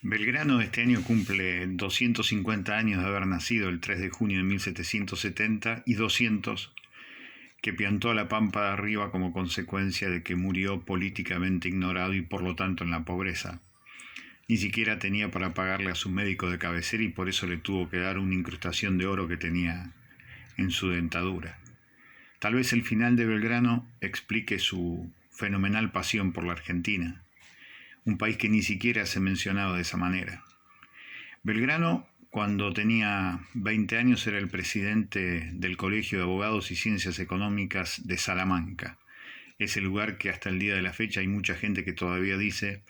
Belgrano este año cumple 250 años de haber nacido el 3 de junio de 1770 y 200 que piantó a la Pampa de Arriba como consecuencia de que murió políticamente ignorado y por lo tanto en la pobreza. Ni siquiera tenía para pagarle a su médico de cabecera y por eso le tuvo que dar una incrustación de oro que tenía en su dentadura. Tal vez el final de Belgrano explique su fenomenal pasión por la Argentina, un país que ni siquiera se mencionaba de esa manera. Belgrano, cuando tenía 20 años, era el presidente del Colegio de Abogados y Ciencias Económicas de Salamanca, ese lugar que hasta el día de la fecha hay mucha gente que todavía dice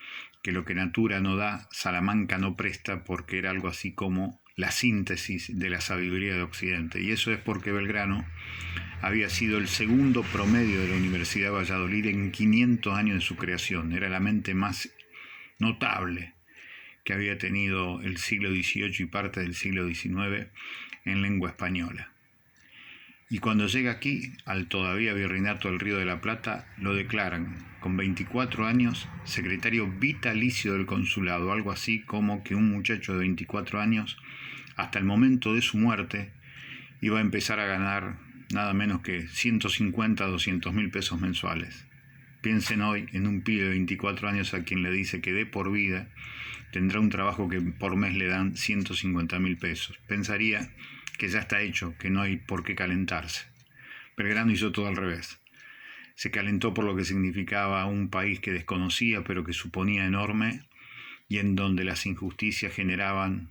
que lo que Natura no da, Salamanca no presta, porque era algo así como la síntesis de la sabiduría de Occidente. Y eso es porque Belgrano había sido el segundo promedio de la Universidad de Valladolid en 500 años de su creación. Era la mente más notable que había tenido el siglo XVIII y parte del siglo XIX en lengua española. Y cuando llega aquí, al todavía virreinato del Río de la Plata, lo declaran, con 24 años, secretario vitalicio del consulado, algo así como que un muchacho de 24 años, hasta el momento de su muerte, iba a empezar a ganar nada menos que 150 a 200 mil pesos mensuales. Piensen hoy en un pibe de 24 años a quien le dice que de por vida tendrá un trabajo que por mes le dan 150 mil pesos. Pensaría que ya está hecho, que no hay por qué calentarse. Belgrano hizo todo al revés. Se calentó por lo que significaba un país que desconocía pero que suponía enorme y en donde las injusticias generaban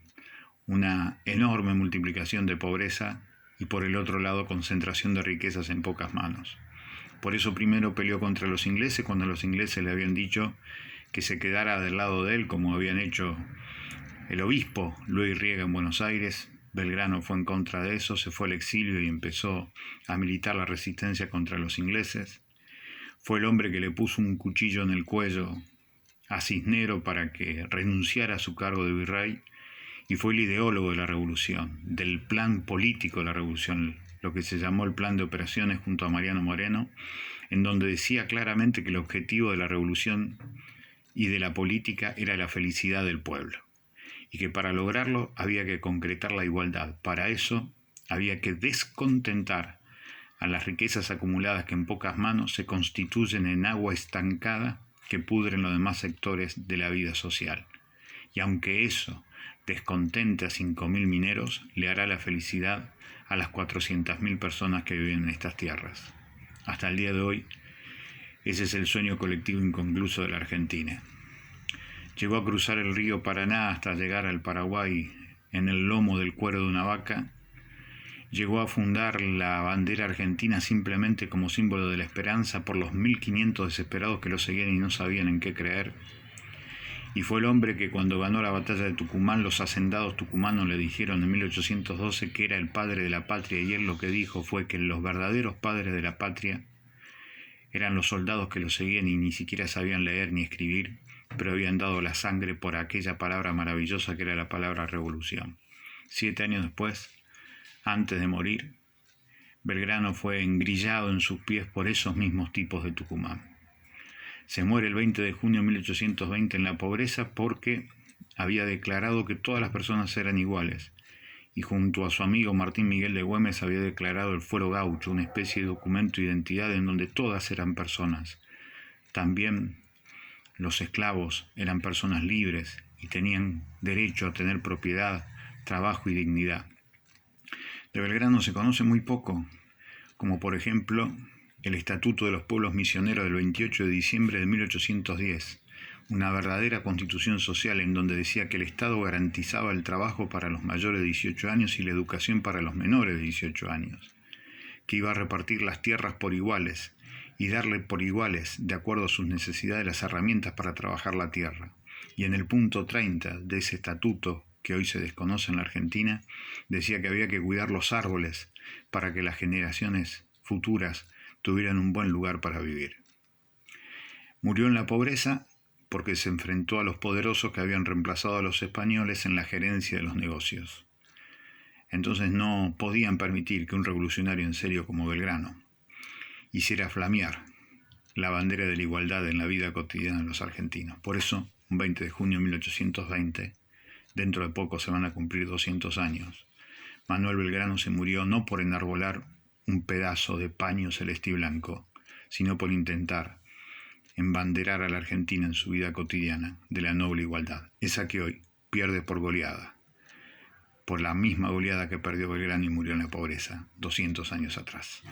una enorme multiplicación de pobreza y por el otro lado concentración de riquezas en pocas manos. Por eso primero peleó contra los ingleses cuando los ingleses le habían dicho que se quedara del lado de él, como habían hecho el obispo Luis Riega en Buenos Aires. Belgrano fue en contra de eso, se fue al exilio y empezó a militar la resistencia contra los ingleses. Fue el hombre que le puso un cuchillo en el cuello a Cisnero para que renunciara a su cargo de virrey y fue el ideólogo de la revolución, del plan político de la revolución, lo que se llamó el plan de operaciones junto a Mariano Moreno, en donde decía claramente que el objetivo de la revolución y de la política era la felicidad del pueblo, y que para lograrlo había que concretar la igualdad. Para eso había que descontentar a las riquezas acumuladas que en pocas manos se constituyen en agua estancada que pudren los demás sectores de la vida social. Y aunque eso descontente a 5.000 mineros, le hará la felicidad a las 400.000 personas que viven en estas tierras. Hasta el día de hoy, ese es el sueño colectivo inconcluso de la Argentina. Llegó a cruzar el río Paraná hasta llegar al Paraguay en el lomo del cuero de una vaca. Llegó a fundar la bandera argentina simplemente como símbolo de la esperanza por los 1.500 desesperados que lo seguían y no sabían en qué creer. Y fue el hombre que cuando ganó la batalla de Tucumán, los hacendados tucumanos le dijeron en 1812 que era el padre de la patria, y él lo que dijo fue que los verdaderos padres de la patria eran los soldados que lo seguían y ni siquiera sabían leer ni escribir, pero habían dado la sangre por aquella palabra maravillosa que era la palabra revolución. 7 años después, antes de morir, Belgrano fue engrillado en sus pies por esos mismos tipos de Tucumán. Se muere el 20 de junio de 1820 en la pobreza porque había declarado que todas las personas eran iguales, y junto a su amigo Martín Miguel de Güemes había declarado el fuero gaucho, una especie de documento de identidad en donde todas eran personas. También los esclavos eran personas libres y tenían derecho a tener propiedad, trabajo y dignidad. De Belgrano se conoce muy poco, como por ejemplo el Estatuto de los Pueblos Misioneros del 28 de diciembre de 1810, una verdadera constitución social en donde decía que el Estado garantizaba el trabajo para los mayores de 18 años y la educación para los menores de 18 años, que iba a repartir las tierras por iguales y darle por iguales, de acuerdo a sus necesidades, las herramientas para trabajar la tierra. Y en el punto 30 de ese estatuto, que hoy se desconoce en la Argentina, decía que había que cuidar los árboles para que las generaciones futuras tuvieran un buen lugar para vivir. Murió en la pobreza porque se enfrentó a los poderosos que habían reemplazado a los españoles en la gerencia de los negocios. Entonces no podían permitir que un revolucionario en serio como Belgrano hiciera flamear la bandera de la igualdad en la vida cotidiana de los argentinos. Por eso un 20 de junio de 1820, dentro de poco se van a cumplir 200 años, Manuel Belgrano se murió no por enarbolar un pedazo de paño celeste y blanco, sino por intentar embanderar a la Argentina en su vida cotidiana de la noble igualdad, esa que hoy pierde por goleada, por la misma goleada que perdió Belgrano y murió en la pobreza 200 años atrás.